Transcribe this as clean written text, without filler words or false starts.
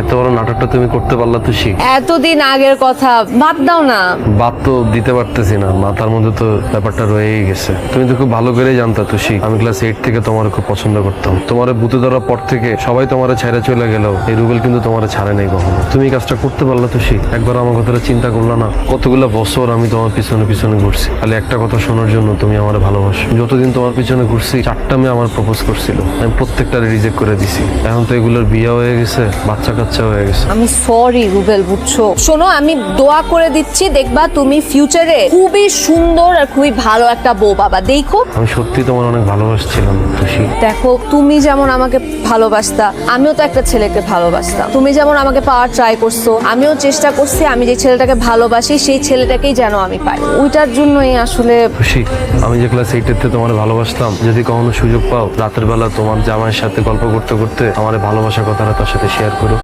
এত বড় নাটকটা তুমি করতে পারলা তুষি? এতদিন আগের কথা বাদ দাও না। বাদ তো দিতে পারতেছি না, মাথার মধ্যে তো ব্যাপারটা রয়েই গেছে। তুমি তো খুব ভালো করেই জানতা তুষি, আমি ক্লাস 8 থেকে তোমার খুব পছন্দ করতাম। তোমার ভূতে ধরার পর থেকে সবাই তোমার ছেড়ে চলে গেল, এই রুবেল কিন্তু তোমার ছাড়ে নাই কখনো। তুমি এই কাজটা করতে পারলা তুষি? একবার আমার কথাটা চিন্তা করলা না? কতগুলো বছর আমি তোমার পিছনে পিছনে ঘুরছি খালি একটা কথা শোনার জন্য, তুমি আমার ভালোবাসো। যতদিন তোমার পিছনে ঘুরছি 4টা মেয়ে আমার প্রপোজ করছিল, আমি প্রত্যেকটা রিজেক্ট করে দিছি। এখন তো এগুলোর বিয়ে হয়ে গেছে, বাচ্চা কাচ্চা হয়ে গেছে। আমি সরি রুবেল, বুঝছো? শোনো, আমি দোয়া করে দিচ্ছি, দেখবা তুমি ফিউচারে খুবই সুন্দর আর খুবই ভালো একটা বউ বাবা। দেখো, আমি সত্যি তোমার অনেক ভালোবাসছিলাম তুষি। দেখো তুমি যেমন আমাকে ভালোবাসতা, আমিও তো একটা ছেলেকে ভালোবাসতাম। তুমি যেমন আমাকে পাওয়ার ট্রাই করছো, আমিও চেষ্টা করছি আমি যে ছেলেটাকে ভালোবাসি সেই ছেলেটাকেই যেন আমি পাই। ওইটার জন্যই আসলে খুশি আমি যে ক্লাস 8 তোমার ভালোবাসতাম, যদি কখনো সুযোগ পাও রাতের বেলা তোমার জামাইয়ের সাথে গল্প করতে করতে আমার ভালোবাসার কথাটা তার সাথে শেয়ার করো।